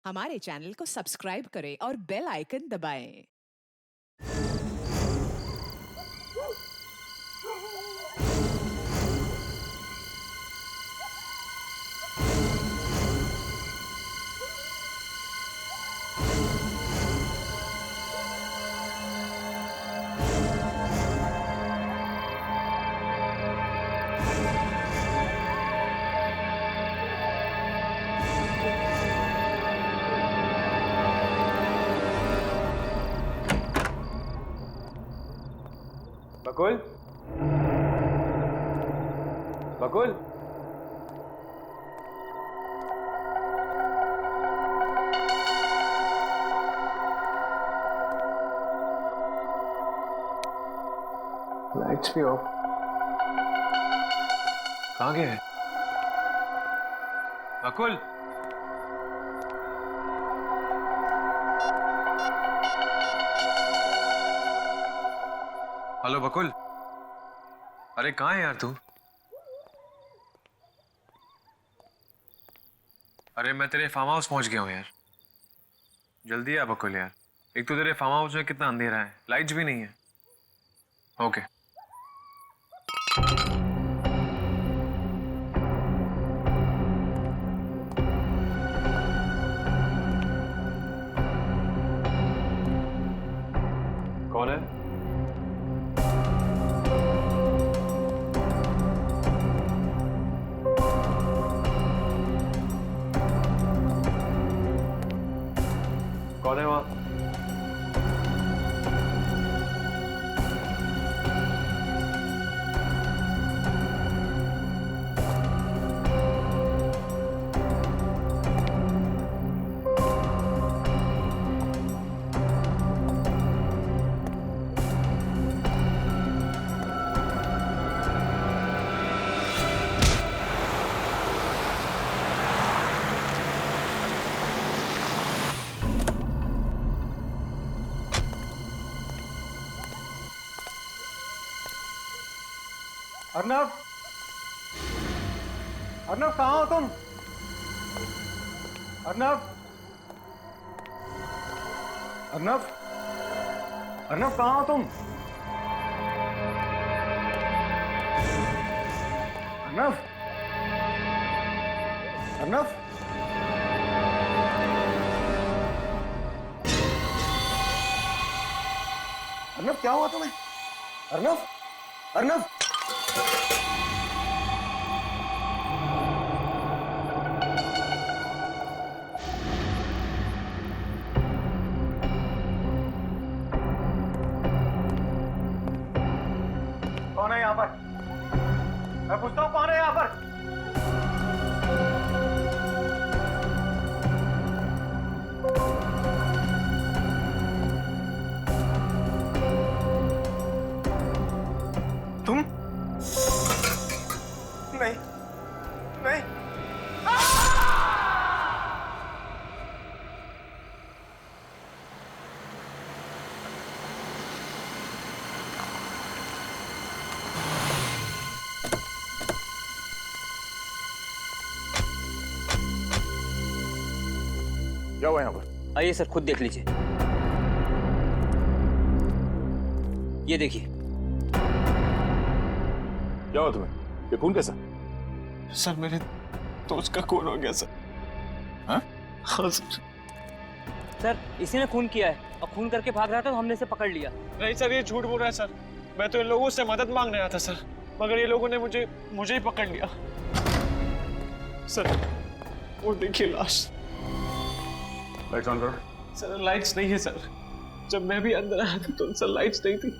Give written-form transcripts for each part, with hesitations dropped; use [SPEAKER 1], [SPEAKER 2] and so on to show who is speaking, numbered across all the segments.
[SPEAKER 1] हमारे चैनल को सब्सक्राइब करें और बेल आइकन दबाएं।
[SPEAKER 2] बकुल, बकुल, लाइट्स भी ऑफ। कहाँ गया है बकुल? हेलो बकुल, अरे कहाँ है यार तू? अरे मैं तेरे फार्म हाउस पहुंच गया हूँ यार। जल्दी आ बकुल यार। एक तो तेरे फार्म हाउस में कितना अंधेरा है, लाइट्स भी नहीं है। ओके। कौन है? कौन है वहां?
[SPEAKER 3] अर्नव, अर्नव कहाँ हो तुम? अर्नव, अर्नव, अर्नव कहाँ हो तुम? अर्नव, अर्नव, अर्नव क्या हुआ तुम्हें? अर्नव, अर्नव, कौन है यहाँ पर? मैं पूछता हूँ कौन है यहाँ पर? तुम? नहीं, नहीं।
[SPEAKER 2] क्या हुआ यहाँ पर?
[SPEAKER 4] आइए सर, खुद देख लीजिए। ये देखिए।
[SPEAKER 2] क्या हुआ तुम्हें? ये खून कैसा?
[SPEAKER 5] सर मेरे दोस्त का खून हो गया सर।
[SPEAKER 2] हाँ?
[SPEAKER 5] हाँ सर।
[SPEAKER 4] सर इसी ने खून किया है और खून करके भाग रहा था तो हमने इसे पकड़ लिया।
[SPEAKER 5] नहीं सर, ये झूठ बोल रहा है सर। मैं तो इन लोगों से मदद मांगने आया था सर, मगर ये लोगों ने मुझे ही पकड़ लिया। सर वो देखिए लाश।
[SPEAKER 2] लाइट्स ऑन करो।
[SPEAKER 5] सर लाइट्स नहीं है सर। जब मैं भी अंदर आया था तो सर लाइट्स नहीं थी।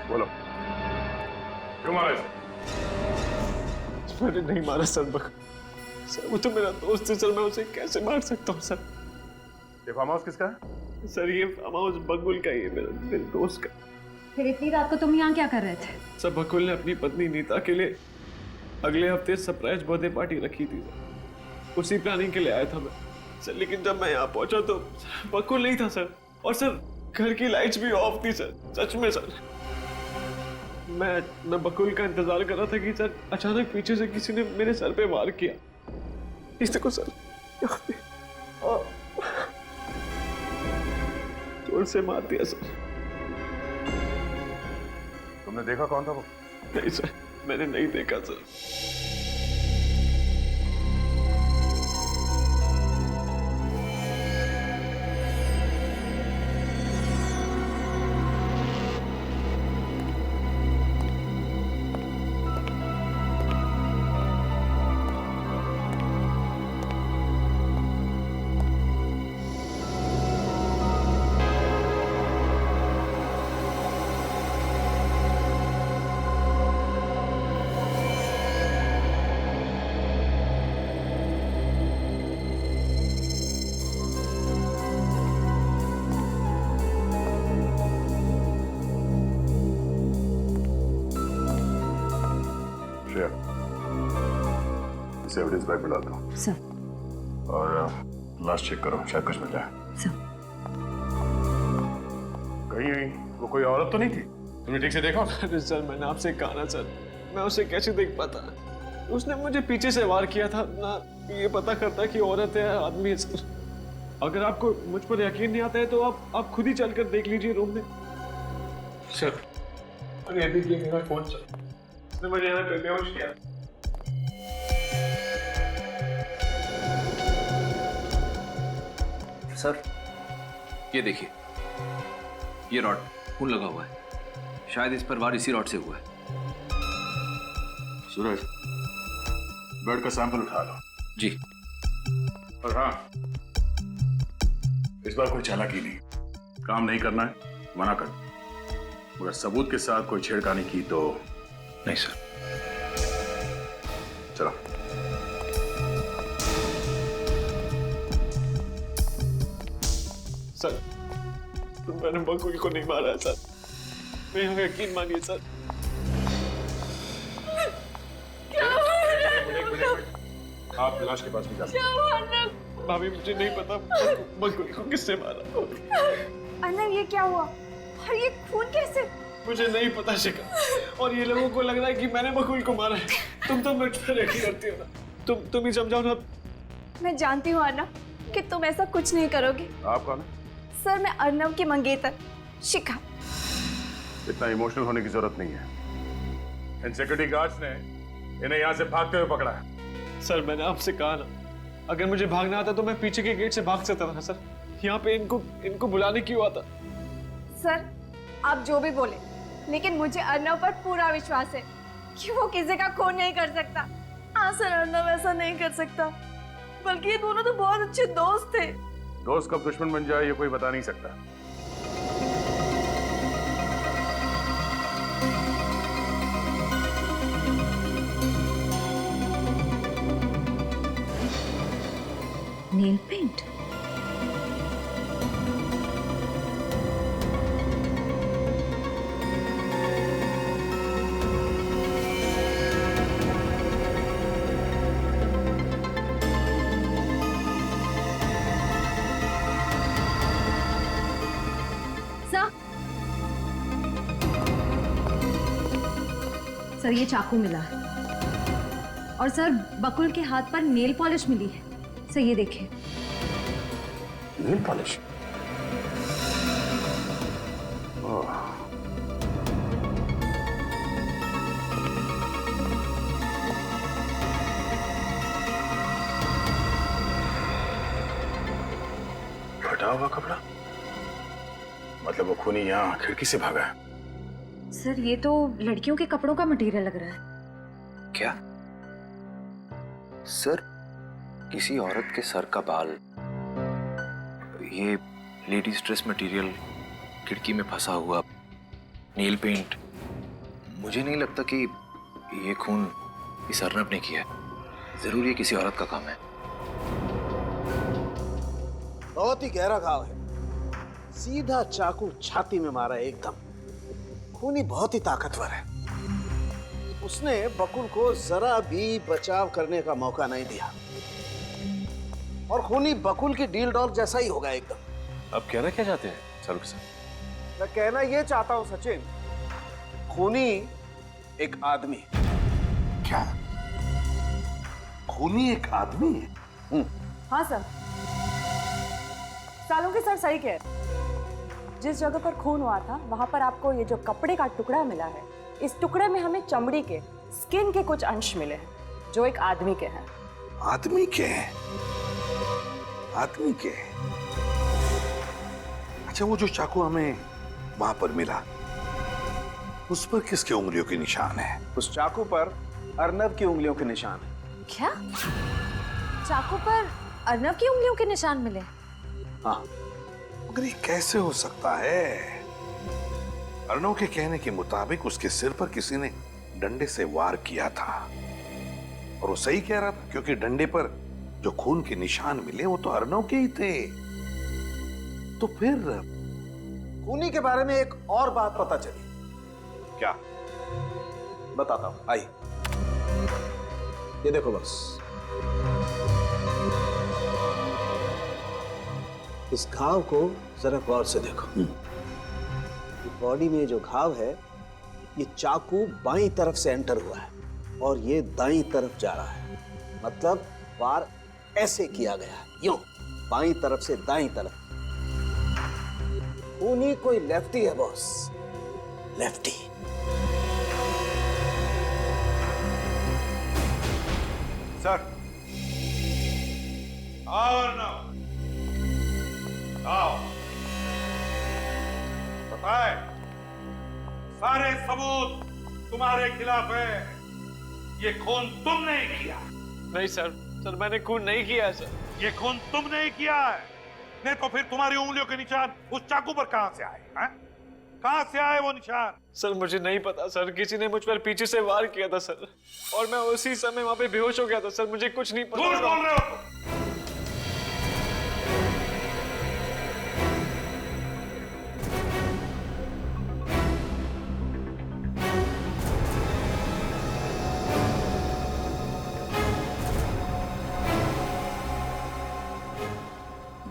[SPEAKER 2] बोलो, क्यों मारा इसे?
[SPEAKER 5] मैंने नहीं मारा सर, सर वो तो मेरा दोस्त है सर, मैं उसे कैसे मार सकता हूँ सर?
[SPEAKER 3] ये फार्म हाउस किसका है?
[SPEAKER 5] सर ये फार्म हाउस बकुल का ही है, मेरे दोस्त का।
[SPEAKER 6] फिर इतनी रात को तुम यहाँ क्या कर रहे थे?
[SPEAKER 5] सर बकुल ने अपनी पत्नी नीता के लिए अगले हफ्ते सरप्राइज बर्थडे पार्टी रखी थी सर, उसी प्लानिंग के लिए आया था मैं सर। लेकिन जब मैं यहाँ पहुंचा तो बकुल नहीं था सर, और सर घर की लाइट्स भी ऑफ थी सर, सच में सर। मैं बकुल का इंतजार कर रहा था कि सर अचानक पीछे से किसी ने मेरे सर पे वार किया। इस देखो सर, यहाँ पे जोर से मार दिया सर।
[SPEAKER 3] तुमने देखा कौन था वो?
[SPEAKER 5] नहीं सर, मैंने नहीं देखा सर।
[SPEAKER 3] श्रेया, इसे एविडेंस बैग में डाल दो
[SPEAKER 6] सर।
[SPEAKER 3] और लास्ट चेक करो, शायद कुछ मिल जाए।
[SPEAKER 6] सर।
[SPEAKER 3] कहीं वो कोई औरत तो नहीं थी? तुमने ठीक से देखा?
[SPEAKER 5] अरे सर मैंने आपसे कहा ना सर, मैं उसे कैसे देख पाता? उसने मुझे पीछे से वार किया था ना, ये पता करता कि औरत है आदमी है सर। अगर आपको मुझ पर यकीन नहीं आता है तो आप खुद ही चलकर देख लीजिए रूम में सर। और ये देखिए मेरा फोन सर, उसने मुझे यहाँ पे बेहोश किया।
[SPEAKER 7] सर ये देखिए, ये रॉड खून लगा हुआ है, शायद इस पर वार इसी रॉड से हुआ है।
[SPEAKER 3] सूरज, ब्लड का सैंपल उठा लो।
[SPEAKER 7] जी।
[SPEAKER 3] और हाँ, इस बार कोई चालाकी नहीं, काम नहीं करना है, मना कर। मगर सबूत के साथ कोई छेड़खानी की तो
[SPEAKER 7] नहीं सर।
[SPEAKER 3] चलो।
[SPEAKER 5] सर मैंने बकुल को नहीं मारा है सर, मेरा यकीन मानिए सर।
[SPEAKER 3] आप लाश के पास भी जा सकते हैं।
[SPEAKER 5] भाभी मुझे नहीं पता बकुल को किसने मारा।
[SPEAKER 6] अर्नव ये क्या हुआ? और ये खून कैसे?
[SPEAKER 5] मुझे नहीं पता शिखा, और ये लोगों को लग रहा है कि मैंने बकुल को मारा है। तुम तो मुझ पर यकीन करती हो ना, तुम ही समझाओ ना।
[SPEAKER 6] मैं जानती हूँ अर्नव कि तुम ऐसा कुछ नहीं करोगे।
[SPEAKER 3] आप कौन है?
[SPEAKER 6] सर मैं अर्नव की मंगेतर शिखा।
[SPEAKER 3] इतना इमोशनल होने की जरूरत नहीं है। इन सिक्योरिटी गार्ड्स ने इन्हें यहाँ से भागते हुए पकड़ा है।
[SPEAKER 5] सर मैंने आपसे कहा ना, अगर मुझे भागना आता तो मैं पीछे के गेट से भाग सकता था सर। यहाँ पे इनको बुलाने क्यों आता?
[SPEAKER 6] सर आप जो भी बोले, लेकिन मुझे अर्नव पर पूरा विश्वास है कि वो किसी का खून नहीं कर सकता। हाँ सर, अर्नव ऐसा नहीं कर सकता, बल्कि ये दोनों तो बहुत अच्छे दोस्त थे।
[SPEAKER 3] दोस्त कब दुश्मन बन जाए ये कोई बता नहीं सकता।
[SPEAKER 6] Nail paint? सर ये चाकू मिला है, और सर बकुल के हाथ पर नेल पॉलिश मिली है। सर ये देखिए।
[SPEAKER 3] Nail polish? फटा हुआ कपड़ा? मतलब वो खूनी यहाँ खिड़की से भागा है।
[SPEAKER 6] सर ये तो लड़कियों के कपड़ों का मटेरियल लग रहा है।
[SPEAKER 7] क्या सर? किसी औरत के सर का बाल, ये लेडीज ड्रेस मटेरियल, खिड़की में फंसा हुआ नेल पेंट। मुझे नहीं लगता कि ये खून इस अर्नब ने किया है। जरूर ये किसी औरत का काम है।
[SPEAKER 8] बहुत ही गहरा घाव है, सीधा चाकू छाती में मारा है एकदम। खूनी बहुत ही ताकतवर है। उसने बकुल को जरा भी बचाव करने का मौका नहीं दिया और खूनी बकुल की डील डॉग जैसा ही होगा एकदम।
[SPEAKER 3] अब कहना क्या चाहते हैं सरूख साहब?
[SPEAKER 8] मैं कहना यह चाहता हूं सचिन, खूनी एक आदमी।
[SPEAKER 3] क्या खूनी एक आदमी है?
[SPEAKER 6] हाँ सर, सालों के सर सही कह रहे। जिस जगह पर खून हुआ था वहां पर आपको ये जो कपड़े का टुकड़ा मिला है, इस टुकड़े में हमें चमड़ी के, स्किन के कुछ अंश मिले हैं जो एक आदमी के हैं।
[SPEAKER 3] आदमी के हैं? आदमी के? अच्छा, वो जो चाकू हमें वहां पर मिला, उस पर किसके उंगलियों के निशान है?
[SPEAKER 8] उस चाकू पर अर्नब की उंगलियों के निशान है।
[SPEAKER 6] क्या? चाकू पर अर्नब की उंगलियों के निशान मिले?
[SPEAKER 8] हाँ।
[SPEAKER 3] मगर ये कैसे हो सकता है? अर्नव के कहने के मुताबिक उसके सिर पर किसी ने डंडे से वार किया था और वो सही कह रहा था, क्योंकि डंडे पर जो खून के निशान मिले वो तो अर्नव के ही थे। तो फिर
[SPEAKER 8] खूनी के बारे में एक और बात पता चली।
[SPEAKER 3] क्या?
[SPEAKER 8] बताता हूं, आई ये देखो बस, इस घाव को जरा गौर से देखो। बॉडी में जो घाव है, ये चाकू बाईं तरफ से एंटर हुआ है और ये दाईं तरफ जा रहा है। मतलब वार ऐसे किया गया है, यूं बाईं तरफ से दाईं तरफ। खूनी कोई लेफ्टी है बॉस, लेफ्टी।
[SPEAKER 3] सर, आओ अर्नव, आओ। बताए, सारे सबूत तुम्हारे खिलाफ है। ये खून तुमने ही किया।
[SPEAKER 5] नहीं सर, सर मैंने खून नहीं किया है सर।
[SPEAKER 3] ये खून तुमने ही किया है, नहीं तो फिर तुम्हारी उंगलियों के निशान उस चाकू पर कहां से आए? हैं? कहां से आए वो निशान?
[SPEAKER 5] सर मुझे नहीं पता सर, किसी ने मुझ पर पीछे से वार किया था सर, और मैं उसी समय वहां पे बेहोश हो गया था सर। मुझे कुछ नहीं पता।
[SPEAKER 3] झूठ बोल रहे हो तुम।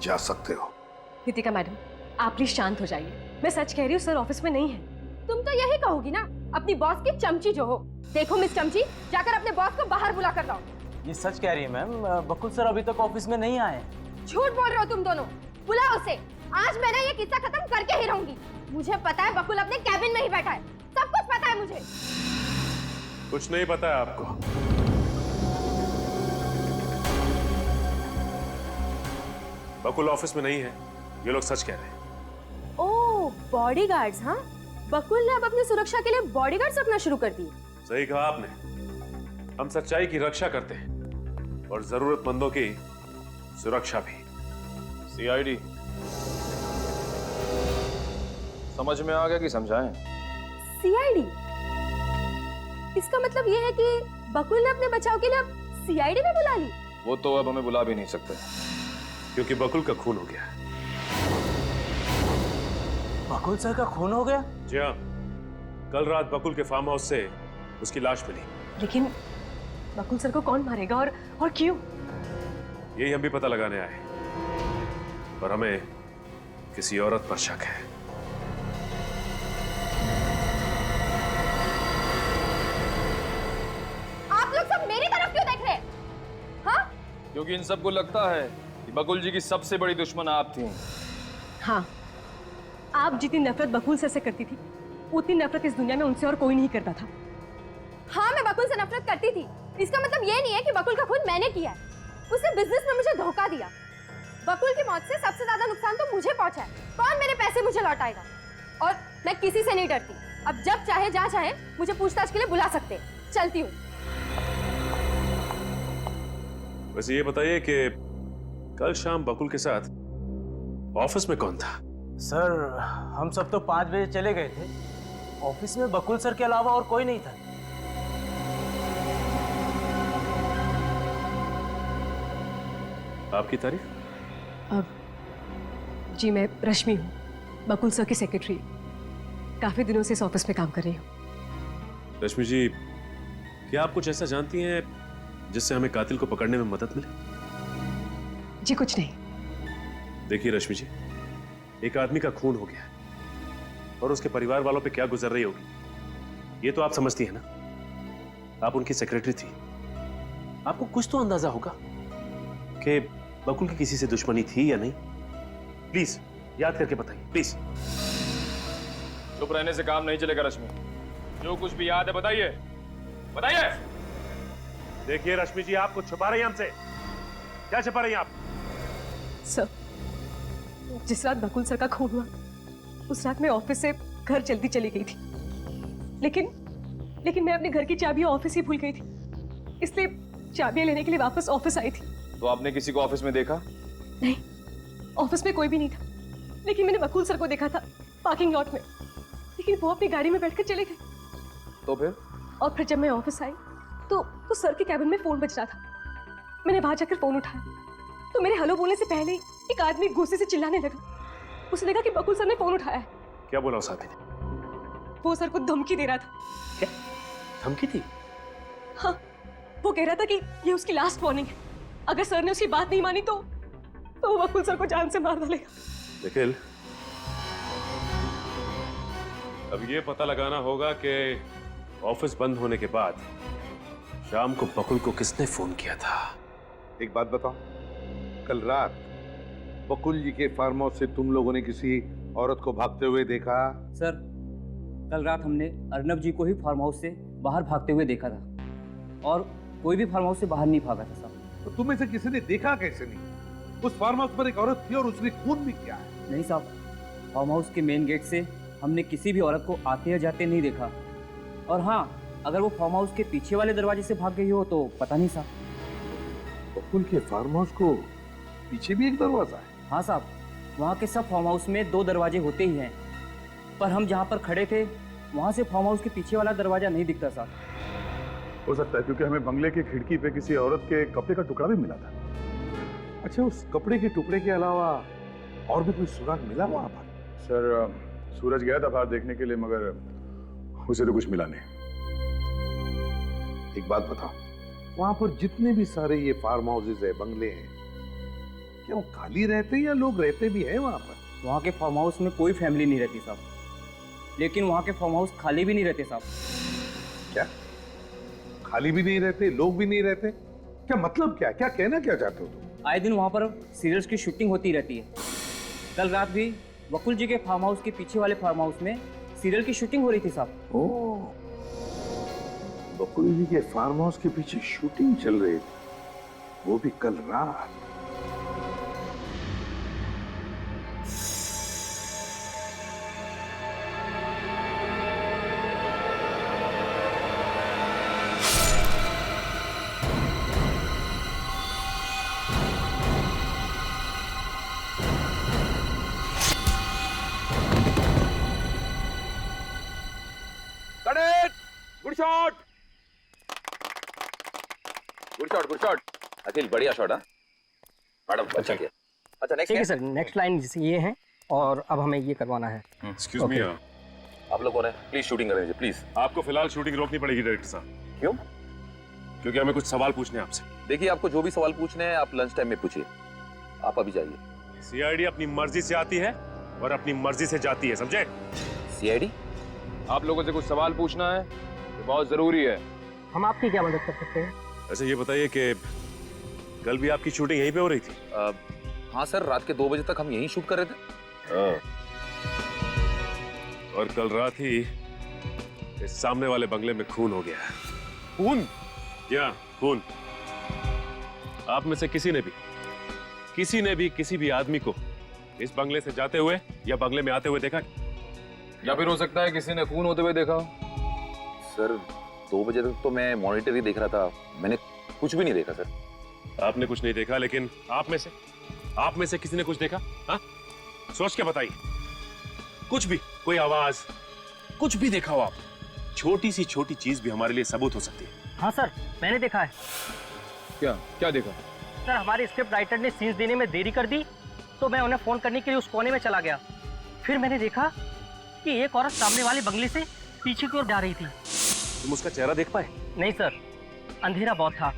[SPEAKER 3] जा सकते हो।
[SPEAKER 9] नितिका मैडम, आप प्लीज शांत हो जाइए। मैं सच कह रही हूँ, सर ऑफिस में नहीं है।
[SPEAKER 6] तुम तो यही कहोगी ना, अपनी बॉस की चमची जो हो। देखो मिस चमची, जाकर अपने बॉस को बाहर बुला कर लाओ।
[SPEAKER 4] ये सच कह रही है मैम, बकुल सर अभी तक ऑफिस में नहीं आए।
[SPEAKER 6] झूठ बोल रहे हो तुम दोनों। बुलाओ उसे। आज मैं ना ये किस्सा खत्म करके ही रहूंगी। मुझे पता है बकुल अपने कैबिन में ही बैठा है, सब कुछ पता है मुझे।
[SPEAKER 3] कुछ नहीं पता है आपको? बकुल ऑफिस में नहीं है, ये लोग सच कह रहे हैं।
[SPEAKER 6] ओह, बॉडीगार्ड्स। हाँ, बकुल ने अब अपनी सुरक्षा के लिए बॉडीगार्ड्स रखना शुरू कर दिए।
[SPEAKER 3] सही कहा आपने। हम सच्चाई की रक्षा करते हैं और जरूरतमंदों की सुरक्षा भी।
[SPEAKER 10] सीआईडी समझ में आ गया कि समझाएं?
[SPEAKER 6] सीआईडी? इसका मतलब ये है कि बकुल ने अपने बचाव के लिए अब सीआईडी में बुला ली।
[SPEAKER 10] वो तो अब हमें बुला भी नहीं सकते,
[SPEAKER 3] क्योंकि बकुल का खून हो गया।
[SPEAKER 4] बकुल सर का खून हो गया?
[SPEAKER 3] जी हाँ, कल रात बकुल के फार्म हाउस से उसकी लाश मिली।
[SPEAKER 9] लेकिन बकुल सर को कौन मारेगा और क्यों?
[SPEAKER 3] यही हम भी पता लगाने आए, पर हमें किसी औरत पर शक है।
[SPEAKER 6] आप लोग सब मेरी तरफ क्यों देख रहे हैं? हाँ?
[SPEAKER 10] क्योंकि इन सबको लगता है कि बकुल जी की सबसे बड़ी दुश्मन आप थी।
[SPEAKER 9] हाँ, आप जितनी नफरत बकुल सर से करती थी, उतनी नफरत इस दुनिया में उनसे और कोई नहीं करता था।
[SPEAKER 6] हाँ, मैं बकुल से नफरत करती थी। इसका मतलब ये नहीं है कि बकुल का खून मैंने किया है। उसने बिजनेस में मुझे धोखा दिया। बकुल की मौत से सबसे ज्यादा नुकसान तो मुझे पहुंचा है। कौन मेरे पैसे मुझे लौटाएगा? और मैं किसी से नहीं डरती। अब जब चाहे जहाँ चाहे मुझे पूछताछ के लिए बुला सकते। चलती हूँ।
[SPEAKER 3] वैसे ये बताइए कि कल शाम बकुल के साथ ऑफिस में कौन था?
[SPEAKER 4] सर हम सब तो 5 बजे चले गए थे। ऑफिस में बकुल सर के अलावा और कोई नहीं था।
[SPEAKER 5] आपकी तारीफ?
[SPEAKER 9] जी मैं रश्मि हूँ, बकुल सर की सेक्रेटरी। काफी दिनों से इस ऑफिस में काम कर रही हूँ।
[SPEAKER 5] रश्मि जी, क्या आप कुछ ऐसा जानती हैं जिससे हमें कातिल को पकड़ने में मदद मिले?
[SPEAKER 9] जी कुछ नहीं।
[SPEAKER 5] देखिए रश्मि जी, एक आदमी का खून हो गया है और उसके परिवार वालों पे क्या गुजर रही होगी ये तो आप समझती हैं ना। आप उनकी सेक्रेटरी थी, आपको कुछ तो अंदाजा होगा कि बकुल की किसी से दुश्मनी थी या नहीं। प्लीज याद करके बताइए प्लीज।
[SPEAKER 10] चुप रहने से काम नहीं चलेगा रश्मि, जो कुछ भी याद है बताइए, बताइए।
[SPEAKER 5] देखिए रश्मि जी, आपको छुपा रही हैं हमसे। क्या छुपा रही हैं आप?
[SPEAKER 9] सर, जिस रात बकुल सर का खून हुआ उस रात मैं ऑफिस से घर जल्दी चली गई थी, लेकिन मैं अपने घर की चाबियां ऑफिस ही भूल गई थी, इसलिए चाबियां लेने के लिए वापस ऑफिस आई थी।
[SPEAKER 10] तो आपने किसी को ऑफिस में देखा?
[SPEAKER 9] नहीं, ऑफिस में कोई भी नहीं था, लेकिन मैंने बकुल सर को देखा था पार्किंग लॉट में, लेकिन वो अपनी गाड़ी में बैठकर चले गए।
[SPEAKER 10] तो फिर?
[SPEAKER 9] और फिर जब मैं ऑफिस आई तो सर के कैबिन में फोन बज रहा था। मैंने बाहर जाकर फोन उठाया तो मेरे हेलो बोलने से पहले ही एक आदमी गुस्से से चिल्लाने लगा। उसे लगा कि बकुल सर ने फोन उठाया है।
[SPEAKER 5] क्या बोला उस आदमी ने?
[SPEAKER 9] वो सर को धमकी दे रहा था।
[SPEAKER 5] क्या धमकी थी?
[SPEAKER 9] हाँ, वो कह रहा था कि ये उसकी लास्ट वार्निंग है, अगर सर ने उसकी बात नहीं मानी तो वो बकुल सर को जान से मार डालेगा।
[SPEAKER 5] निखिल, अब ये पता लगाना होगा कि ऑफिस बंद होने के बाद शाम को बकुल को किसने फोन किया था।
[SPEAKER 3] एक बात बताओ, कल रात बकुल जी के फार्म हाउस से तुम लोगों ने किसी औरत को भागते हुए देखा?
[SPEAKER 4] सर, कल रात हमने अर्नब जी को ही फार्म हाउस से बाहर भागते हुए देखा था, और कोई भी फार्म हाउस से बाहर नहीं भागा था साहब।
[SPEAKER 3] तो तुम में से किसी ने देखा कैसे नहीं? उस फार्म हाउस पर एक औरत थी और उसने खून भी किया है।
[SPEAKER 4] नहीं साहब, फार्म हाउस के मेन गेट से हमने किसी भी औरत को आते या जाते नहीं देखा। और हाँ, अगर वो फार्म हाउस के पीछे वाले दरवाजे से भाग गई हो तो पता नहीं साहब।
[SPEAKER 3] बकुल के फार्म हाउस को पीछे भी एक दरवाजा है?
[SPEAKER 4] हाँ साहब, वहाँ के सब फार्म हाउस में 2 दरवाजे होते ही हैं, पर हम जहाँ पर खड़े थे वहाँ से फार्म हाउस के पीछे वाला दरवाजा नहीं दिखता साहब।
[SPEAKER 11] हो सकता है क्योंकि हमें बंगले की खिड़की पे किसी औरत के कपड़े का टुकड़ा भी मिला था।
[SPEAKER 3] अच्छा, उस कपड़े के टुकड़े के अलावा और भी कोई सुराग मिला वहां पर?
[SPEAKER 11] सर, सूरज गया था बाहर देखने के लिए, मगर उसे तो कुछ मिला नहीं।
[SPEAKER 3] एक बात बताओ, वहां पर जितने भी सारे ये फार्म हाउसेज है, बंगले हैं, क्या वो खाली रहते हैं या लोग रहते भी हैं वहां पर?
[SPEAKER 4] वहाँ के फार्म हाउस में कोई फैमिली नहीं रहती साहब, लेकिन वहाँ के फार्म हाउस खाली भी नहीं रहते साहब।
[SPEAKER 3] क्या खाली भी नहीं रहते, लोग भी नहीं रहते? क्या मतलब क्या कहना क्या चाहते हो तुम?
[SPEAKER 4] आए दिन वहाँ पर सीरियल्स की शूटिंग होती रहती है। कल रात भी बकुल जी के फार्म हाउस के पीछे वाले फार्म हाउस में सीरियल की शूटिंग हो रही थी साहब।
[SPEAKER 3] ओह, बकुल जी के फार्म हाउस के पीछे शूटिंग चल रही थी, वो भी कल रात।
[SPEAKER 7] गुड शॉट अखिल, बढ़िया शॉट। है मैडम, अच्छा किया। अच्छा नेक्स्ट
[SPEAKER 4] ठीक है सर, नेक्स्ट लाइन ये है और अब हमें ये करवाना है।
[SPEAKER 5] एक्सक्यूज मी,
[SPEAKER 7] आप लोगों ने प्लीज शूटिंग करें प्लीज।
[SPEAKER 5] आपको फिलहाल शूटिंग रोकनी पड़ेगी डायरेक्टर साहब।
[SPEAKER 7] क्यों?
[SPEAKER 5] क्योंकि हमें कुछ सवाल पूछने हैं आपसे।
[SPEAKER 7] देखिए, आपको जो भी सवाल पूछने हैं आप लंच टाइम में पूछिए, आप अभी जाइए।
[SPEAKER 5] सीआईडी अपनी मर्जी से आती है और अपनी मर्जी से जाती है, समझे?
[SPEAKER 7] सीआईडी?
[SPEAKER 10] आप लोगों से कुछ सवाल पूछना है, ये बहुत जरूरी है।
[SPEAKER 4] हम आपकी क्या मदद कर सकते हैं?
[SPEAKER 5] अच्छा ये बताइए कि कल भी आपकी शूटिंग यहीं पे हो रही थी?
[SPEAKER 7] हाँ सर, रात के 2 बजे तक हम यहीं शूट कर रहे थे।
[SPEAKER 5] और कल रात ही इस सामने वाले बंगले में खून हो गया।
[SPEAKER 10] खून?
[SPEAKER 5] क्या खून? आप में से किसी ने भी किसी भी आदमी को इस बंगले से जाते हुए या बंगले में आते हुए देखा?
[SPEAKER 10] या फिर हो सकता है किसी ने खून होते हुए देखा हो।
[SPEAKER 7] सर 2 बजे तक तो मैं मॉनिटर ही देख रहा था, मैंने कुछ भी नहीं देखा सर।
[SPEAKER 5] आपने कुछ नहीं देखा, लेकिन आप में से किसी ने कुछ देखा? हाँ, सोच के बताइए। कुछ भी, कोई आवाज, कुछ भी देखा हो आप? छोटी सी छोटी चीज भी हमारे लिए सबूत हो सकती है।
[SPEAKER 4] हाँ सर, मैंने देखा है।
[SPEAKER 10] क्या देखा?
[SPEAKER 12] सर हमारे स्क्रिप्ट राइटर ने सीन्स देने में देरी कर दी, तो मैं उन्हें फोन करने के लिए उस कोने में चला गया। फिर मैंने देखा कि एक औरत सामने वाले बंगले से पीछे की ओर जा रही थी।
[SPEAKER 5] तुम उसका चेहरा देख पाए?
[SPEAKER 12] नहीं सर, अंधेरा बहुत था।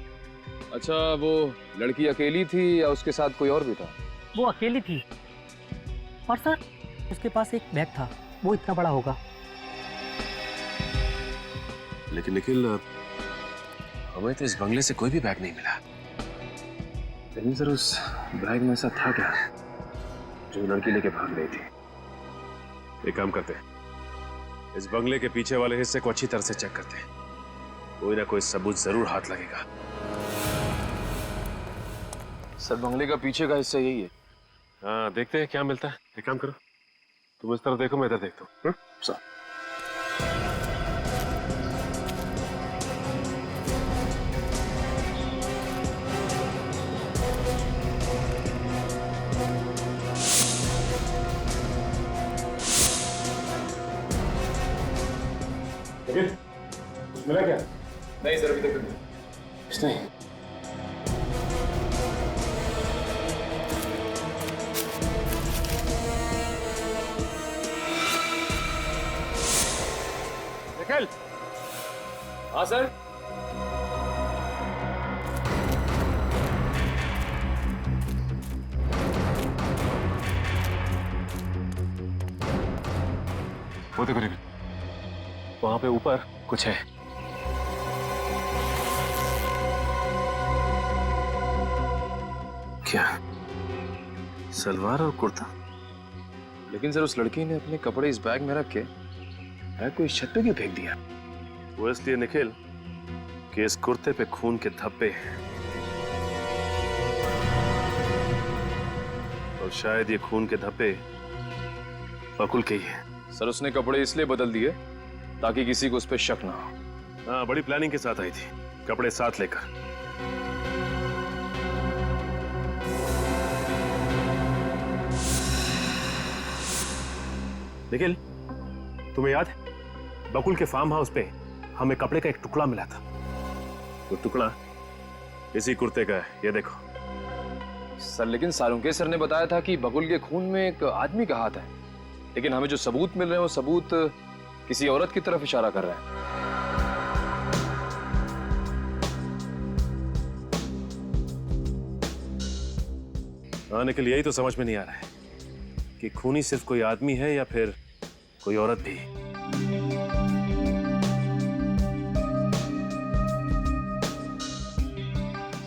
[SPEAKER 7] अच्छा, वो लड़की अकेली थी या उसके साथ कोई और भी था?
[SPEAKER 12] वो अकेली थी और सर उसके पास एक बैग था, वो इतना बड़ा होगा।
[SPEAKER 5] लेकिन निखिल, हमें तो इस बंगले से कोई भी बैग नहीं मिला। लेकिन सर उस बैग में ऐसा था क्या जो लड़की लेके भाग रही थी? एक काम करते हैं, इस बंगले के पीछे वाले हिस्से को अच्छी तरह से चेक करते हैं, कोई ना कोई सबूत जरूर हाथ लगेगा।
[SPEAKER 7] सर बंगले का पीछे का हिस्सा यही है।
[SPEAKER 5] हाँ, देखते हैं क्या मिलता है। एक काम करो, तुम इस तरफ देखो, मैं इधर देखता हूँ। सर मिला क्या?
[SPEAKER 10] नहीं सर, अभी तक नहीं।
[SPEAKER 5] कुछ नहीं। निखिल।
[SPEAKER 10] हाँ सर।
[SPEAKER 5] वो देखो निखिल, वहां पे ऊपर कुछ है। क्या? सलवार और कुर्ता?
[SPEAKER 7] लेकिन सर उस लड़की ने अपने कपड़े इस बैग में रख के बैग को इस छत पे क्यों फेंक दिया?
[SPEAKER 5] वो इसलिए निखिल कि इस कुर्ते पे खून के धब्बे हैं और शायद ये खून के धब्बे बकुल के ही हैं।
[SPEAKER 7] सर उसने कपड़े इसलिए बदल दिए ताकि किसी को उस पर शक ना हो।
[SPEAKER 5] हाँ, बड़ी प्लानिंग के साथ आई थी, कपड़े साथ लेकर। निखिल, तुम्हें याद है बकुल के फार्म हाउस पे हमें कपड़े का एक टुकड़ा मिला था? वो टुकड़ा इसी कुर्ते का है, ये देखो।
[SPEAKER 7] सर लेकिन सालुंके सर ने बताया था कि बकुल के खून में एक आदमी का हाथ है, लेकिन हमें जो सबूत मिल रहे हैं वो सबूत किसी औरत की तरफ इशारा कर रहे हैं।
[SPEAKER 5] हाँ निखिल, यही तो समझ में नहीं आ रहा है कि खूनी सिर्फ कोई आदमी है या फिर कोई औरत भी।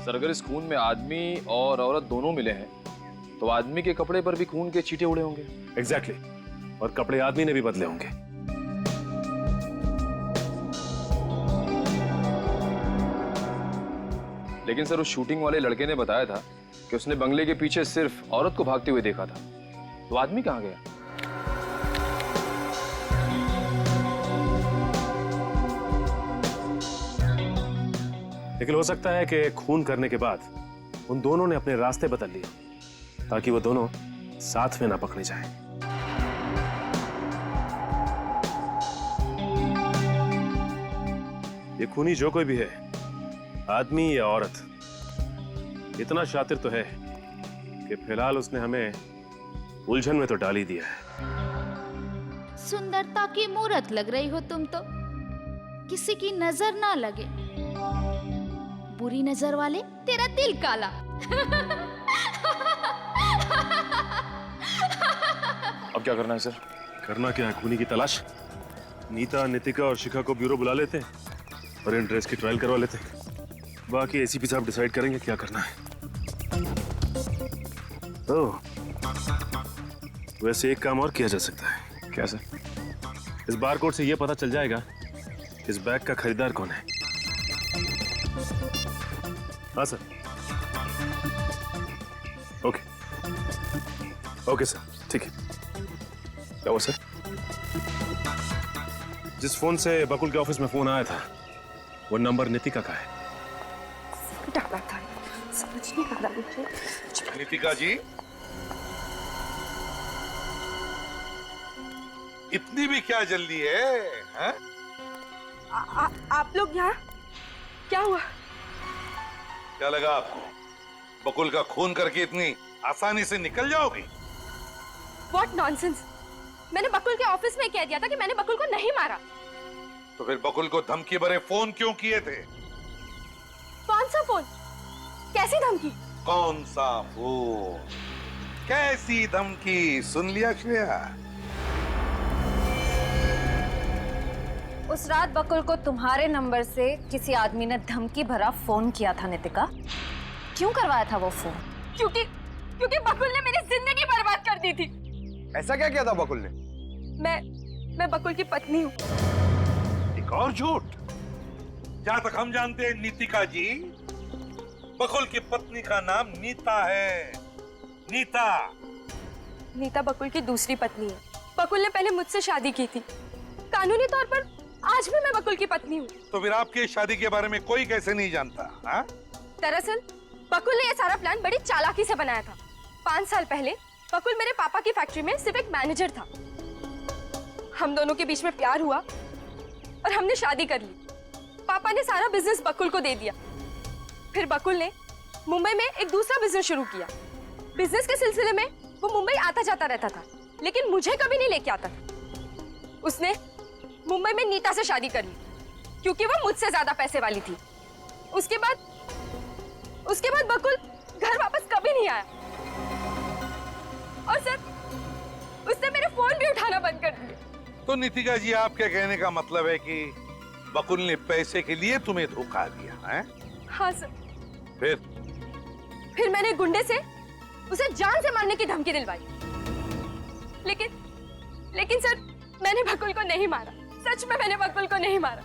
[SPEAKER 7] सर अगर इस खून में आदमी और औरत दोनों मिले हैं तो आदमी के कपड़े पर भी खून के छींटे उड़े होंगे।
[SPEAKER 5] एग्जैक्टली, और कपड़े आदमी ने भी बदले होंगे।
[SPEAKER 7] लेकिन सर उस शूटिंग वाले लड़के ने बताया था कि उसने बंगले के पीछे सिर्फ औरत को भागते हुए देखा था, तो आदमी कहाँ गया?
[SPEAKER 5] लेकिन हो सकता है कि खून करने के बाद उन दोनों ने अपने रास्ते बदल लिए ताकि वो दोनों साथ में ना पकड़े जाएं। ये खूनी जो कोई भी है, आदमी या औरत, इतना शातिर तो है कि फिलहाल उसने हमें उलझन में तो डाल ही दिया है।
[SPEAKER 13] सुंदरता की मूरत लग रही हो तुम तो, किसी की नजर ना लगे, बुरी नजर वाले तेरा दिल काला।
[SPEAKER 7] अब क्या करना है सर?
[SPEAKER 5] करना क्या है, खूनी की तलाश। नीता, नितिका और शिखा को ब्यूरो बुला लेते हैं और इन ड्रेस की ट्रायल करवा लेते हैं। बाकी एसीपी साहब डिसाइड करेंगे क्या करना है। ओह, वैसे एक काम और किया जा सकता है।
[SPEAKER 7] क्या सर?
[SPEAKER 5] इस बारकोड से यह पता चल जाएगा कि इस बैग का खरीदार कौन है। हाँ सर। ओके सर, ठीक है। क्या हुआ सर? जिस फोन से बकुल के ऑफिस में फोन आया था वो नंबर नितिका का है।
[SPEAKER 9] डाला था, समझ नहीं आ रहा मुझे।
[SPEAKER 3] नितिका जी, इतनी भी क्या जल्दी है, हैं?
[SPEAKER 9] आप लोग यहाँ? क्या हुआ?
[SPEAKER 3] क्या लगा आपको? बकुल का खून करके इतनी आसानी से निकल जाओगी?
[SPEAKER 6] What nonsense! मैंने बकुल के ऑफिस में कह दिया था कि मैंने बकुल को नहीं मारा।
[SPEAKER 3] तो फिर बकुल को धमकी भरे फोन क्यों किए थे?
[SPEAKER 6] कौन सा फोन? कैसी धमकी?
[SPEAKER 3] कौन सा फोन? कैसी धमकी? सुन लिया श्रेया?
[SPEAKER 6] उस रात बकुल को तुम्हारे नंबर से किसी आदमी ने धमकी भरा फोन किया था नितिका। क्यों करवाया था वो फोन? क्योंकि बकुल ने मेरी जिंदगी बर्बाद कर दी थी।
[SPEAKER 7] ऐसा क्या किया था बकुल ने?
[SPEAKER 6] मैं बकुल की पत्नी हूँ।
[SPEAKER 3] एक और झूठ। जहां तक हम जानते हैं नीतिका जी, बकुल की पत्नी का नाम नीता है।
[SPEAKER 6] नीता बकुल की दूसरी पत्नी है। बकुल ने पहले मुझसे शादी की थी। कानूनी तौर पर आज भी मैं बकुल की पत्नी हूँ।
[SPEAKER 3] तो फिर आपकी शादी के बारे में कोई कैसे नहीं जानता? हाँ?
[SPEAKER 6] दरअसल बकुल ने यह सारा प्लान बड़ी चालाकी से बनाया था। 5 साल पहले बकुल मेरे पापा की फैक्ट्री में सिर्फ एक मैनेजर था। हम दोनों के बीच में प्यार हुआ और हमने शादी कर ली। पापा ने सारा बिजनेस बकुल को दे दिया। फिर बकुल ने मुंबई में एक दूसरा बिजनेस शुरू किया। बिजनेस के सिलसिले में वो मुंबई आता जाता रहता था, लेकिन मुझे कभी नहीं लेके आता था। उसने मुंबई में नीता से शादी कर ली क्योंकि वो मुझसे ज्यादा पैसे वाली थी। उसके बाद बकुल घर वापस कभी नहीं आया। और सर, उसने मेरे फोन भी उठाना बंद कर दिए।
[SPEAKER 3] तो नीतिका जी, आपके कहने का मतलब है कि बकुल ने पैसे के लिए तुम्हें धोखा दिया है?
[SPEAKER 6] हाँ सर।
[SPEAKER 3] फिर
[SPEAKER 6] मैंने गुंडे से उसे जान से मारने की धमकी दिलवाई। लेकिन सर, मैंने बकुल को नहीं मारा। सच में मैंने बकुल को नहीं मारा।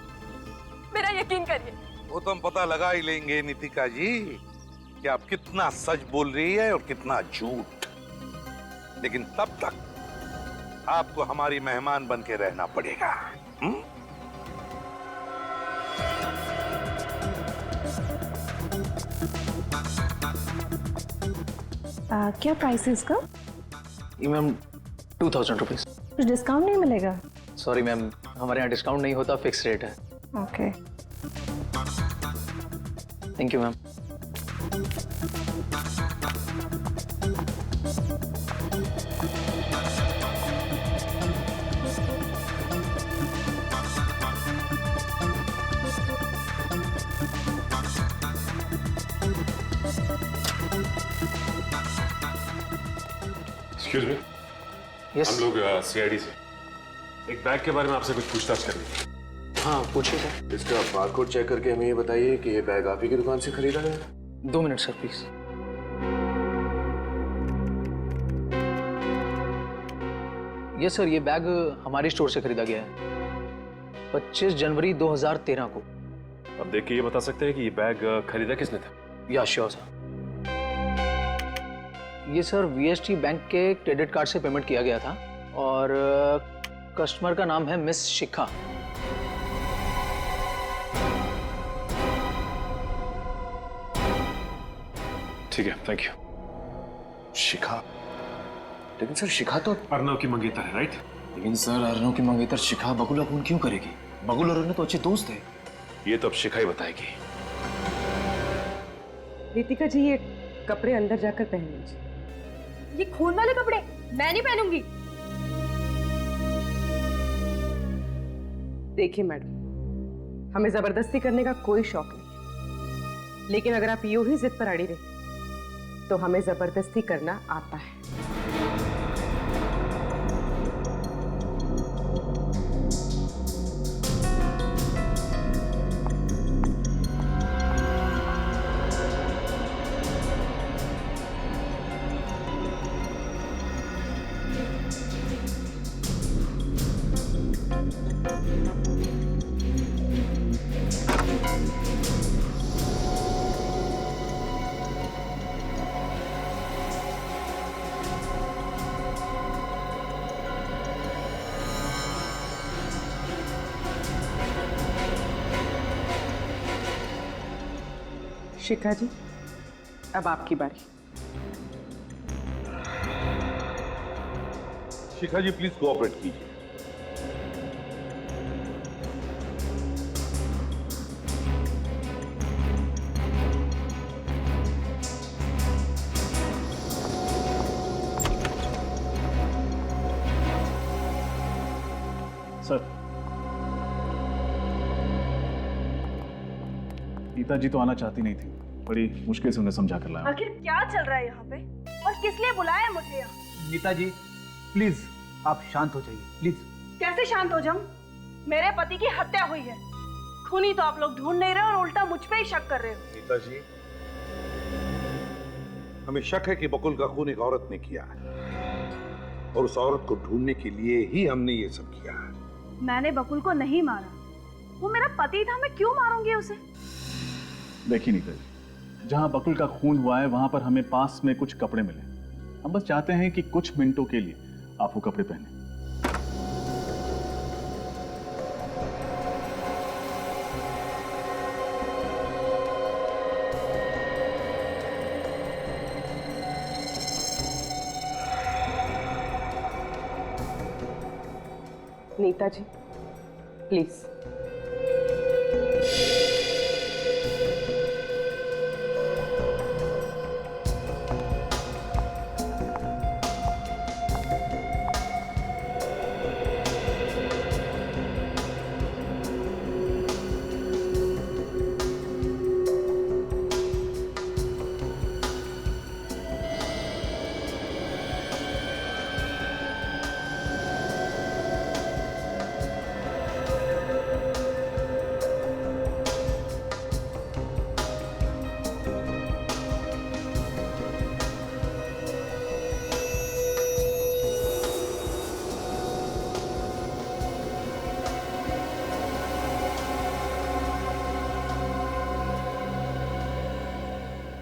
[SPEAKER 6] मेरा यकीन करिए।
[SPEAKER 3] वो तो हम पता लगा ही लेंगे नीतिका जी कि आप कितना सच बोल रही है और कितना झूठ। लेकिन तब तक आपको हमारी मेहमान बन के रहना पड़ेगा।
[SPEAKER 9] क्या प्राइस है इसका?
[SPEAKER 7] ये मैम 2000 रुपीज।
[SPEAKER 9] कुछ डिस्काउंट नहीं मिलेगा?
[SPEAKER 7] सॉरी मैम, हमारे यहाँ डिस्काउंट नहीं होता, फिक्स रेट है।
[SPEAKER 9] Okay.
[SPEAKER 7] Thank you ma'am.
[SPEAKER 14] Excuse me, हम लोग सीआईडी से एक बैग के बारे में आपसे कुछ पूछताछ करनी है।
[SPEAKER 7] हाँ पूछिए सर।
[SPEAKER 14] इसका बारकोड चेक करके हमें ये बताइए कि ये बैग आप ही की दुकान से खरीदा गया था?
[SPEAKER 7] 2 मिनट सर प्लीज। ये सर, ये बैग हमारी स्टोर से खरीदा गया है 25 जनवरी 2013 को।
[SPEAKER 14] अब देख के ये बता सकते हैं कि ये बैग खरीदा किसने था?
[SPEAKER 7] या श्योर सर। ये सर वीएसटी बैंक के क्रेडिट कार्ड से पेमेंट किया गया था और कस्टमर का नाम है मिस शिखा।
[SPEAKER 14] ठीक है, थैंक यू। शिखा? लेकिन सर, शिखा तो अर्नव की मंगेतर है, राइट?
[SPEAKER 7] लेकिन सर, अर्नव की मंगेतर शिखा बकुल का खून क्यों करेगी? बकुल और अर्नव तो अच्छे दोस्त थे।
[SPEAKER 14] ये तो अब शिखा ही बताएगी।
[SPEAKER 9] नीतिका जी, ये कपड़े अंदर जाकर पहन लीजिए।
[SPEAKER 6] ये खून वाले कपड़े मैं नहीं पहनूंगी।
[SPEAKER 9] देखिए मैडम, हमें जबरदस्ती करने का कोई शौक नहीं, लेकिन अगर आप यूं ही जिद पर अड़ी रहे तो हमें जबरदस्ती करना आता है। शिखा जी, अब आपकी बारी।
[SPEAKER 3] शिखा जी, प्लीज कोऑपरेट कीजिए।
[SPEAKER 11] सर, नीता जी तो आना चाहती नहीं थी, बड़ी मुश्किल से उन्हें समझा कर लाया।
[SPEAKER 6] आखिर क्या चल रहा है यहाँ पे और किस लिए बुलाया है मुझे यहाँ?
[SPEAKER 4] नीता जी प्लीज आप शांत हो जाइए प्लीज।
[SPEAKER 6] कैसे शांत हो जाऊं? मेरे पति की हत्या हुई है, खूनी तो आप लोग ढूंढ नहीं रहे और उल्टा मुझ पे ही शक कर रहे हो।
[SPEAKER 3] नीता जी, हमें शक है कि बकुल का खून एक औरत ने किया है और उस औरत को ढूंढने के लिए ही हमने ये सब किया है।
[SPEAKER 6] मैंने बकुल को नहीं मारा, वो मेरा पति था, मैं क्यों मारूंगी उसे?
[SPEAKER 11] देखिए नीता जी, जहां बकुल का खून हुआ है वहां पर हमें पास में कुछ कपड़े मिले। हम बस चाहते हैं कि कुछ मिनटों के लिए आप वो कपड़े पहने।
[SPEAKER 9] नीता जी प्लीज।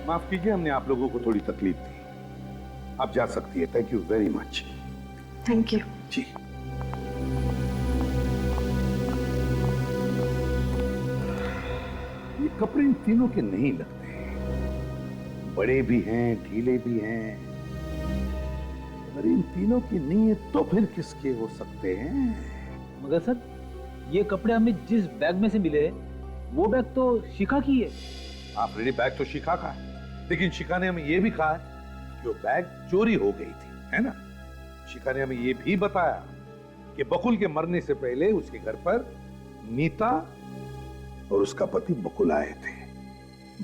[SPEAKER 3] माफ कीजिए, हमने आप लोगों को थोड़ी तकलीफ दी। आप जा सकती है। Thank you very much.
[SPEAKER 6] Thank you.
[SPEAKER 3] जी। ये कपड़े इन तीनों के नहीं लगते, बड़े भी हैं, ढीले भी हैं। अगर इन तीनों की नहीं है तो फिर किसके हो सकते हैं?
[SPEAKER 4] मगर सर, ये कपड़े हमें जिस बैग में से मिले वो बैग तो शिखा की है।
[SPEAKER 3] आप रेडी, बैग तो शिखा का है, लेकिन शिखा ने हमें यह भी कहा है कि वो बैग चोरी हो गई थी, है ना? शिखा ने हमें यह भी बताया कि बकुल के मरने से पहले उसके घर पर नीता और उसका पति बकुल आए थे।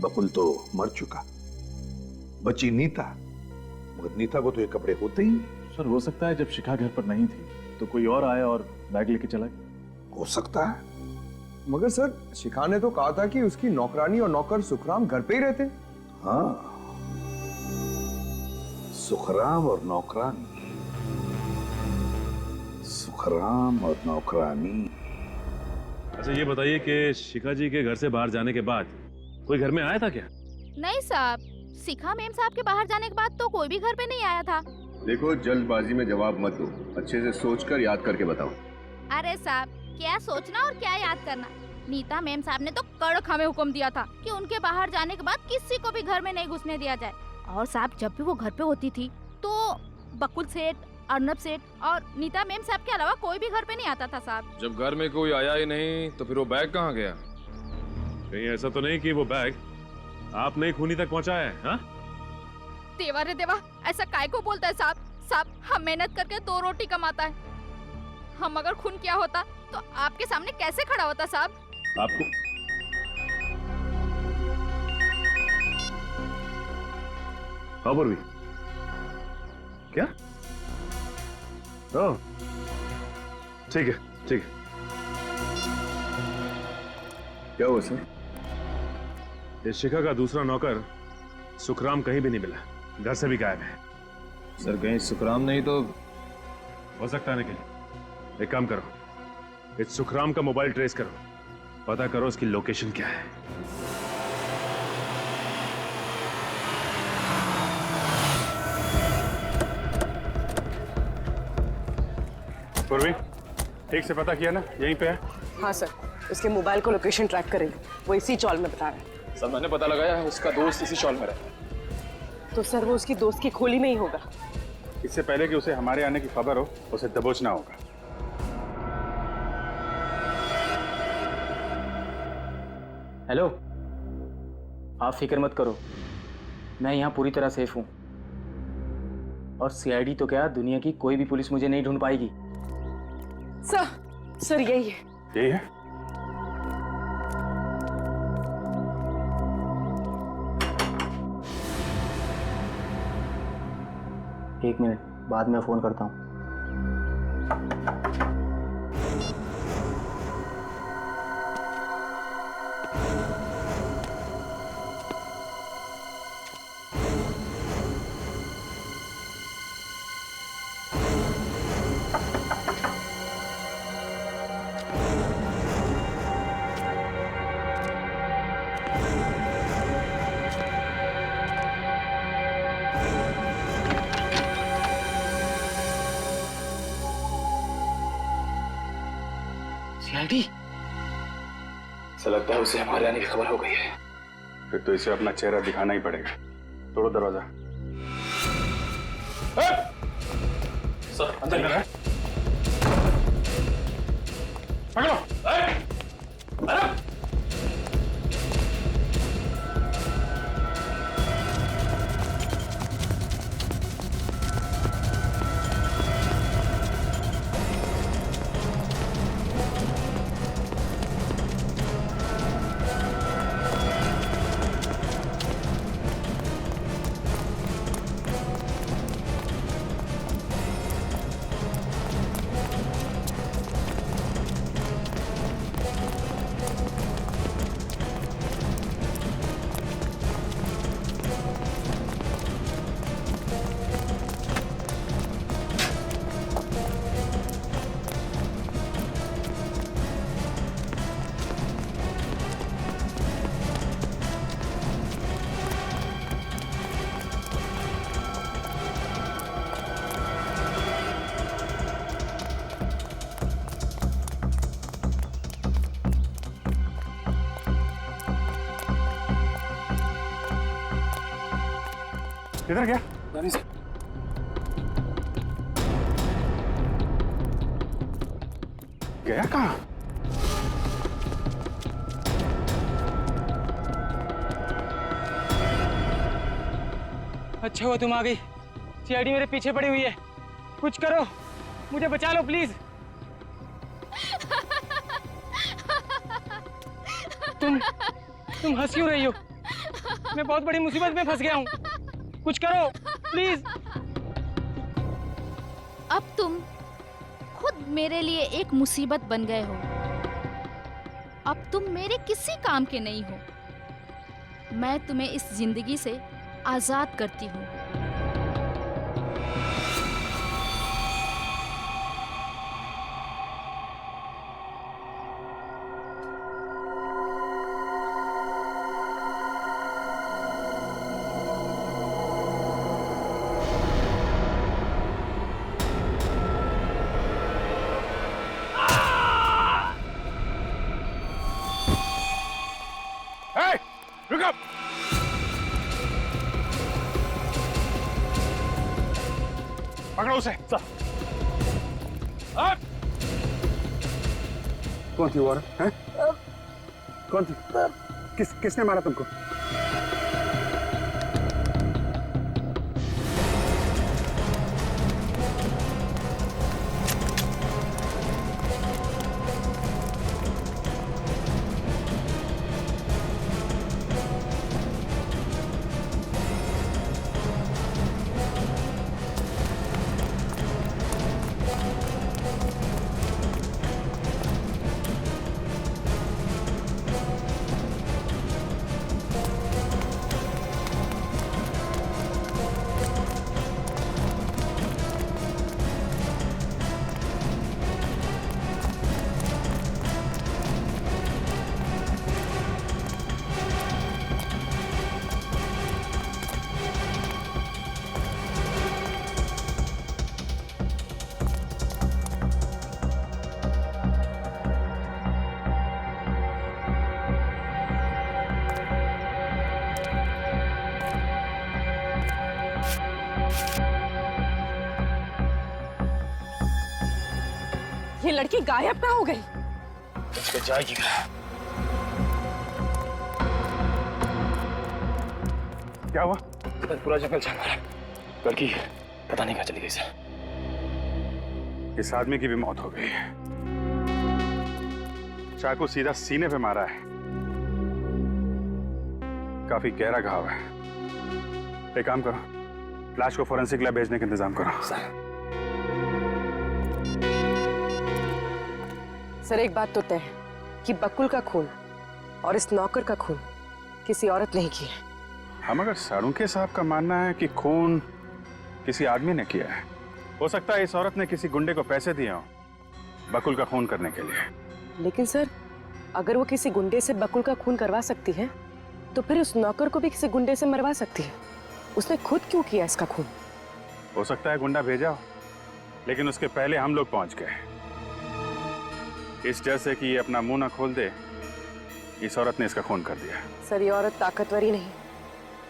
[SPEAKER 3] बकुल तो मर चुका, बची नीता, मगर नीता को तो ये कपड़े होते ही।
[SPEAKER 11] सर, हो सकता है जब शिखा घर पर नहीं थी तो कोई और आया और बैग लेके चला गया।
[SPEAKER 3] हो सकता है।
[SPEAKER 15] मगर सर, शिखा ने तो कहा था कि उसकी नौकरानी और नौकर सुखराम घर पे ही रहते।
[SPEAKER 3] हाँ, सुखराम और नौकरानी, सुखराम और नौकरानी।
[SPEAKER 16] अच्छा ये बताइए कि शिखा जी के घर से बाहर जाने के बाद कोई घर में आया था क्या?
[SPEAKER 13] नहीं साहब, शिखा मैम साहब के बाहर जाने के बाद तो कोई भी घर पे नहीं आया था।
[SPEAKER 7] देखो, जल्दबाजी में जवाब मत दो, अच्छे से सोचकर याद करके बताओ।
[SPEAKER 13] अरे साहब, क्या सोचना और क्या याद करना। नीता मैम साहब ने तो कड़क हमें हुक्म दिया था कि उनके बाहर जाने के बाद किसी को भी घर में नहीं घुसने दिया जाए। और साहब, जब भी वो घर पे होती थी तो बकुल सेठ, अर्नब सेठ और नीता मैम साहब के अलावा कोई भी घर पे नहीं आता था साहब।
[SPEAKER 10] जब घर में कोई आया ही नहीं तो फिर वो बैग कहाँ गया?
[SPEAKER 16] कहीं ऐसा तो नहीं कि वो बैग आपने ही खूनी तक पहुंचाया है? हाँ?
[SPEAKER 13] देवा रे देवा, ऐसा काय को बोलता है साहब? साहब, हम मेहनत करके 2 रोटी कमाता है। हम अगर खून किया होता तो आपके सामने कैसे खड़ा होता साहब?
[SPEAKER 16] आपको खबर भी क्या? ओह, ठीक है, ठीक है।
[SPEAKER 7] क्या हुआ सर?
[SPEAKER 16] ये शिखा का दूसरा नौकर सुखराम कहीं भी नहीं मिला, घर से भी गायब है।
[SPEAKER 7] सर, कहीं सुखराम नहीं तो?
[SPEAKER 16] हो सकता है निकल। एक काम करो, इस सुखराम का मोबाइल ट्रेस करो, पता करो उसकी लोकेशन क्या है।
[SPEAKER 11] पूर्वी, ठीक से पता किया ना? यहीं पे है?
[SPEAKER 17] हाँ सर, उसके मोबाइल को लोकेशन ट्रैक करेंगे, वो इसी चौल में बता रहा है।
[SPEAKER 10] सर, मैंने पता लगाया है, उसका दोस्त इसी चौल में रहता है।
[SPEAKER 17] तो सर, वो उसकी दोस्त की खोली में ही होगा।
[SPEAKER 11] इससे पहले कि उसे हमारे आने की खबर हो, उसे दबोचना होगा।
[SPEAKER 4] हेलो, आप फिक्र मत करो, मैं यहाँ पूरी तरह सेफ हूँ। और सीआईडी तो क्या, दुनिया की कोई भी पुलिस मुझे नहीं ढूंढ पाएगी।
[SPEAKER 17] सर, सर यही है।
[SPEAKER 11] यही है?
[SPEAKER 12] एक मिनट, बाद में फोन करता हूँ।
[SPEAKER 7] सीआईडी? ऐसा लगता है उसे हमारे आने की खबर हो गई है।
[SPEAKER 11] फिर तो इसे अपना चेहरा दिखाना ही पड़ेगा। तोड़ो दरवाजा।
[SPEAKER 7] सर अंदर है।
[SPEAKER 11] पकड़ो।
[SPEAKER 7] अरे
[SPEAKER 11] किधर गया?
[SPEAKER 7] जानी से
[SPEAKER 11] गया कहाँ?
[SPEAKER 12] अच्छा हुआ तुम आ गई। सीआईडी मेरे पीछे पड़ी हुई है, कुछ करो, मुझे बचा लो प्लीज। तुम हंस क्यों रही हो? मैं बहुत बड़ी मुसीबत में फंस गया हूँ, कुछ करो प्लीज।
[SPEAKER 13] अब तुम खुद मेरे लिए एक मुसीबत बन गए हो। अब तुम मेरे किसी काम के नहीं हो। मैं तुम्हें इस जिंदगी से आजाद करती हूँ।
[SPEAKER 11] रुक up! पकड़ो उसे।
[SPEAKER 15] कौन थी वो औरत? हैं? कौन थी? किसने मारा तुमको?
[SPEAKER 17] ये लड़की गायब कहाँ हो गई?
[SPEAKER 7] इस पे जाएगी क्या?
[SPEAKER 11] क्या हुआ?
[SPEAKER 7] पूरा जंगल छान मारा। लड़की पता नहीं कहाँ चली गई से।
[SPEAKER 11] इस आदमी की भी मौत हो गई है। चाकू सीधा सीने पे मारा है। काफी गहरा घाव है। एक काम करो, लाश को फोरेंसिक लैब भेजने का इंतजाम करो।
[SPEAKER 17] सर एक बात तो तय है कि बकुल का खून और इस नौकर का खून किसी औरत ने ही किया है।
[SPEAKER 11] हम अगर साळुंखे साहब का मानना है कि खून किसी आदमी ने किया है, हो सकता है इस औरत ने किसी गुंडे को पैसे दिए हों बकुल का खून करने के लिए।
[SPEAKER 17] लेकिन सर अगर वो किसी गुंडे से बकुल का खून करवा सकती है तो फिर उस नौकर को भी किसी गुंडे से मरवा सकती है। उसने खुद क्यों किया इसका खून?
[SPEAKER 11] हो सकता है गुंडा भेजा हो, लेकिन उसके पहले हम लोग पहुंच गए। इस डर से कि ये अपना मुंह ना खोल दे, इस औरत ने इसका खून कर दिया।
[SPEAKER 17] सर ये औरत ताकतवर ही नहीं,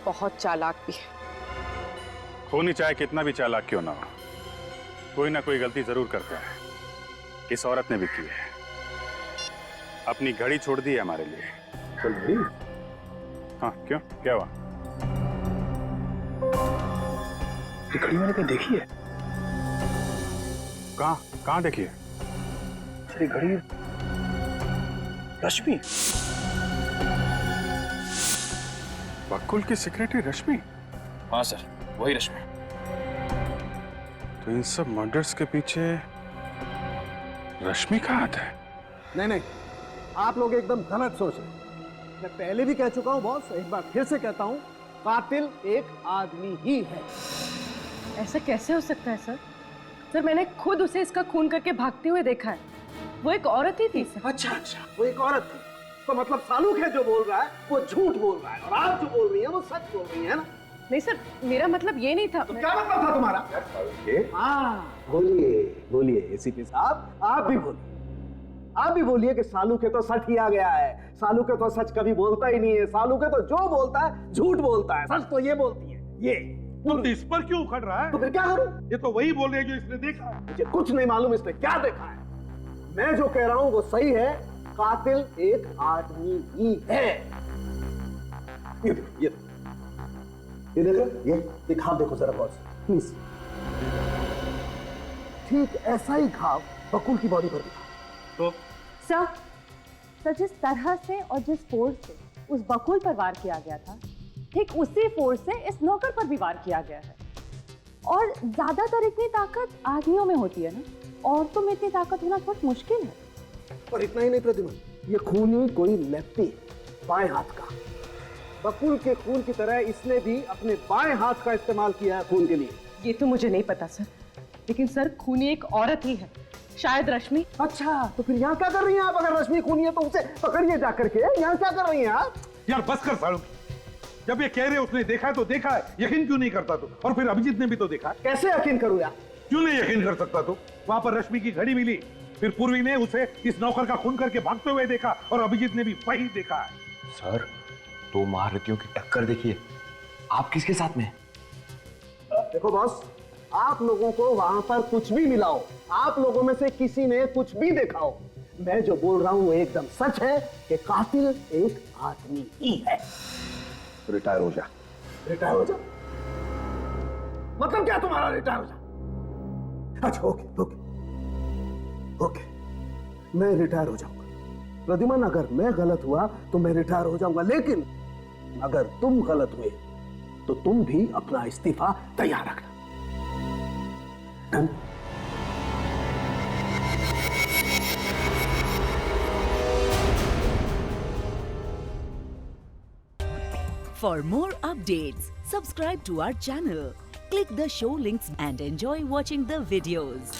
[SPEAKER 17] बहुत चालाक भी है।
[SPEAKER 11] खूनी चाहे कितना भी चालाक क्यों ना हो, कोई ना कोई गलती जरूर करता है। इस औरत ने भी की है, अपनी घड़ी छोड़ दी है हमारे लिए। हाँ क्यों, क्या हुआ?
[SPEAKER 14] घड़ी मैंने कहीं देखी है।
[SPEAKER 11] कहाँ देखी है?
[SPEAKER 14] अरे घड़ी रश्मि,
[SPEAKER 11] बकुल की सेक्रेटरी रश्मि?
[SPEAKER 7] हाँ सर, वही रश्मि।
[SPEAKER 11] तो इन सब मर्डर्स के पीछे रश्मि का हाथ है?
[SPEAKER 8] नहीं नहीं, आप लोग एकदम गलत सोच रहे हैं। मैं पहले भी कह चुका हूं बॉस, एक बार फिर से कहता हूं, कातिल एक आदमी ही है।
[SPEAKER 9] ऐसा कैसे हो सकता है सर? सर मैंने खुद उसे इसका खून करके भागते हुए देखा है। वो एक औरत ही थी सर।
[SPEAKER 8] अच्छा, वो एक औरत थी। तो मतलब सालूखे जो बोल रहा है वो झूठ बोल रहा है और आप जो बोल रही हैं वो सच बोल रही हैं ना?
[SPEAKER 9] नहीं सर, मेरा मतलब ये नहीं था।
[SPEAKER 8] तो क्या मतलब था तुम्हारा? हाँ बोलिए बोलिए एसीपी साहब, आप भी बोलिए। आप भी बोलिए कि सालूखे तो सच ही आ गया है। सालूखे तो सच कभी बोलता ही नहीं है। सालूखे तो जो बोलता है झूठ बोलता है, सच तो ये बोलती है। ये
[SPEAKER 3] तो इस पर क्यों उखड़ रहा है?
[SPEAKER 8] तो फिर क्या करूं?
[SPEAKER 3] ये तो वही बोल रही है जो इसने देखा है।
[SPEAKER 8] मुझे कुछ नहीं मालूम इसने क्या देखा है। मैं जो कह रहा हूं वो सही है, कातिल एक आदमी ही है। ये देखो, ये घाव देखो जरा बॉस प्लीज। ठीक ऐसा ही घाव बकुल की बॉडी पर दिखा।
[SPEAKER 3] तो
[SPEAKER 18] सर जिस तरह से और जिस फोर्स से उस बकुल पर वार किया गया था, ठीक उसी फोर्स से इस नौकर पर भी वार किया गया है। और ज्यादातर इतनी ताकत आदमियों में होती है ना, औरतों में इतनी ताकत होना बहुत मुश्किल है।
[SPEAKER 8] और इतना ही नहीं प्रतिमा, ये खून ही कोई लेफ्टी, बाएं हाथ का। बकुल के खून की तरह इसने भी अपने बाएं हाथ का इस्तेमाल किया है खून के लिए।
[SPEAKER 9] ये तो मुझे नहीं पता सर, लेकिन सर खूनी एक औरत ही है, शायद रश्मि।
[SPEAKER 8] अच्छा, तो फिर यहाँ क्या कर रही हैं आप? अगर रश्मि खूनी है तो उसे पकड़िए जाकर के। यहाँ क्या कर रही हैं आप?
[SPEAKER 3] यार बस कर सालू, जब ये कह रहे उसने देखा है तो देखा है, यकीन क्यों नहीं करता तू? और फिर अभिजीत ने भी तो देखा।
[SPEAKER 8] कैसे यकीन करूँ यार?
[SPEAKER 3] क्यों नहीं यकीन कर सकता तू? वहां पर रश्मि की घड़ी मिली, फिर पूर्वी ने उसे इस नौकर का खून करके भागते हुए देखा और अभिजीत ने भी वही देखा है।
[SPEAKER 14] सर दो महारथियों की टक्कर देखिए, आप किसके साथ में?
[SPEAKER 8] देखो बॉस, आप लोगों को वहां पर कुछ भी मिला हो, आप लोगों में से किसी ने कुछ भी देखा हो, मैं जो बोल रहा हूं वो एकदम सच है कि कातिल एक आदमी ही है।
[SPEAKER 14] रिटायर हो जा।
[SPEAKER 8] रिटायर हो जा? मतलब क्या तुम्हारा रिटायर हो जा? अच्छा ओके, मैं रिटायर हो जाऊंगा। प्रद्युमन अगर मैं गलत हुआ तो मैं रिटायर हो जाऊंगा, लेकिन अगर तुम गलत हुए तो तुम भी अपना इस्तीफा तैयार रखना। Done?
[SPEAKER 1] For more updates, subscribe to our channel, click the show links and enjoy watching the videos.